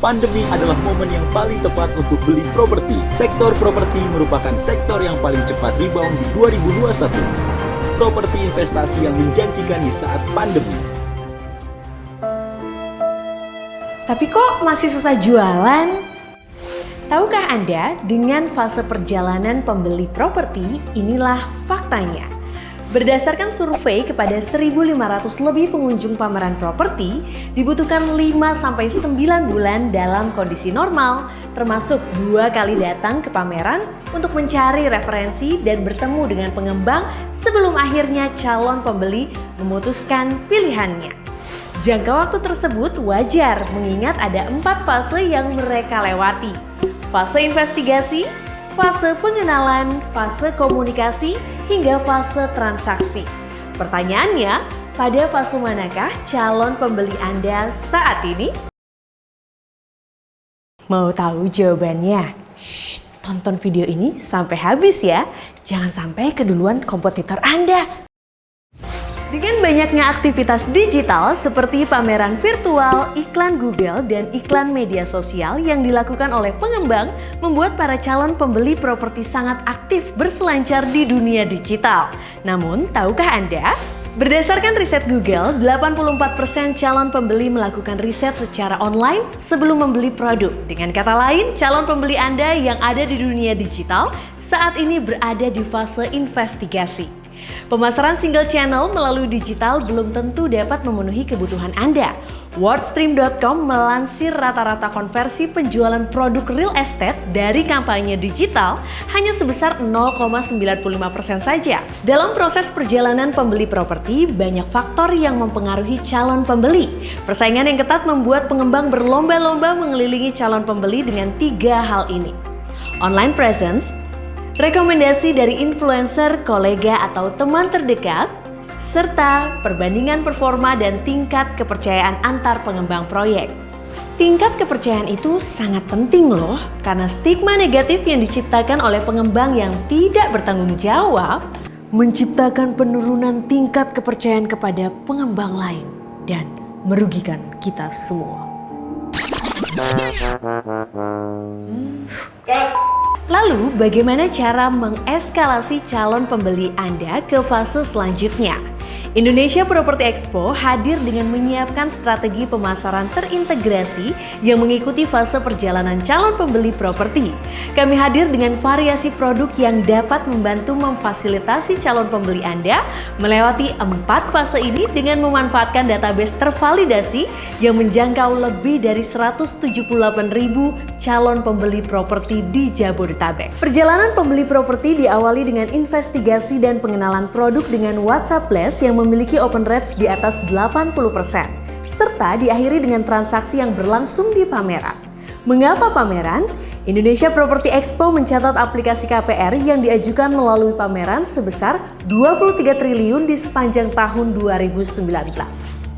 Pandemi adalah momen yang paling tepat untuk beli properti. Sektor properti merupakan sektor yang paling cepat rebound di 2021. Properti investasi yang menjanjikan di saat pandemi. Tapi kok masih susah jualan? Tahukah Anda, dengan fase perjalanan pembeli properti, inilah faktanya. Berdasarkan survei kepada 1.500 lebih pengunjung pameran properti, dibutuhkan 5-9 bulan dalam kondisi normal, termasuk 2 kali datang ke pameran untuk mencari referensi dan bertemu dengan pengembang sebelum akhirnya calon pembeli memutuskan pilihannya. Jangka waktu tersebut wajar mengingat ada 4 fase yang mereka lewati. Fase investigasi, fase pengenalan, fase komunikasi, hingga fase transaksi. Pertanyaannya, pada fase manakah calon pembeli Anda saat ini? Mau tahu jawabannya? Shh, tonton video ini sampai habis ya. Jangan sampai keduluan kompetitor Anda. Dengan banyaknya aktivitas digital seperti pameran virtual, iklan Google, dan iklan media sosial yang dilakukan oleh pengembang membuat para calon pembeli properti sangat aktif berselancar di dunia digital. Namun, tahukah Anda? Berdasarkan riset Google, 84% calon pembeli melakukan riset secara online sebelum membeli produk. Dengan kata lain, calon pembeli Anda yang ada di dunia digital saat ini berada di fase investigasi. Pemasaran single channel melalui digital belum tentu dapat memenuhi kebutuhan Anda. Wordstream.com melansir rata-rata konversi penjualan produk real estate dari kampanye digital hanya sebesar 0,95% saja. Dalam proses perjalanan pembeli properti, banyak faktor yang mempengaruhi calon pembeli. Persaingan yang ketat membuat pengembang berlomba-lomba mengelilingi calon pembeli dengan 3 hal ini. Online presence, rekomendasi dari influencer, kolega, atau teman terdekat, serta perbandingan performa dan tingkat kepercayaan antar pengembang proyek. Tingkat kepercayaan itu sangat penting loh, karena stigma negatif yang diciptakan oleh pengembang yang tidak bertanggung jawab menciptakan penurunan tingkat kepercayaan kepada pengembang lain dan merugikan kita semua. Lalu, bagaimana cara mengeskalasi calon pembeli Anda ke fase selanjutnya? Indonesia Property Expo hadir dengan menyiapkan strategi pemasaran terintegrasi yang mengikuti fase perjalanan calon pembeli properti. Kami hadir dengan variasi produk yang dapat membantu memfasilitasi calon pembeli Anda melewati 4 fase ini dengan memanfaatkan database tervalidasi yang menjangkau lebih dari 178.000 calon pembeli properti di Jabodetabek. Perjalanan pembeli properti diawali dengan investigasi dan pengenalan produk dengan WhatsApp Blast yang memiliki open rates di atas 80%, serta diakhiri dengan transaksi yang berlangsung di pameran. Mengapa pameran? Indonesia Property Expo mencatat aplikasi KPR yang diajukan melalui pameran sebesar 23 triliun di sepanjang tahun 2019.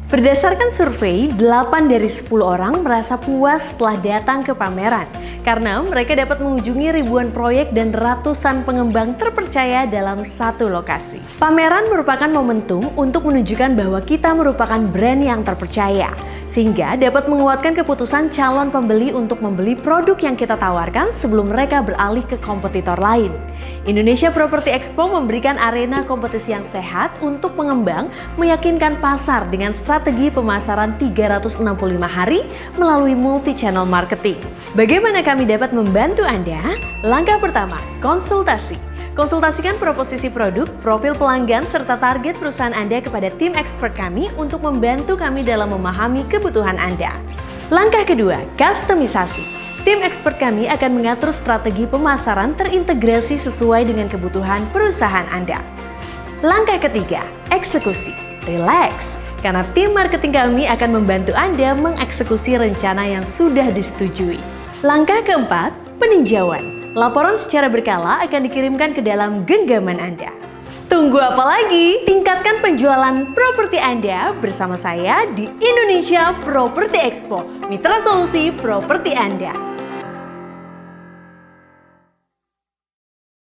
Berdasarkan survei, 8 dari 10 orang merasa puas setelah datang ke pameran karena mereka dapat mengunjungi ribuan proyek dan ratusan pengembang terpercaya dalam satu lokasi. Pameran merupakan momentum untuk menunjukkan bahwa kita merupakan brand yang terpercaya, sehingga dapat menguatkan keputusan calon pembeli untuk membeli produk yang kita tawarkan sebelum mereka beralih ke kompetitor lain. Indonesia Property Expo memberikan arena kompetisi yang sehat untuk pengembang meyakinkan pasar dengan strategi pemasaran 365 hari melalui multi-channel marketing. Bagaimana kami dapat membantu Anda? Langkah pertama, konsultasi. Konsultasikan proposisi produk, profil pelanggan, serta target perusahaan Anda kepada tim expert kami untuk membantu kami dalam memahami kebutuhan Anda. Langkah kedua, kustomisasi. Tim expert kami akan mengatur strategi pemasaran terintegrasi sesuai dengan kebutuhan perusahaan Anda. Langkah ketiga, eksekusi. Relax, karena tim marketing kami akan membantu Anda mengeksekusi rencana yang sudah disetujui. Langkah keempat, peninjauan. Laporan secara berkala akan dikirimkan ke dalam genggaman Anda. Tunggu apa lagi? Tingkatkan penjualan properti Anda bersama saya di Indonesia Property Expo, mitra solusi properti Anda.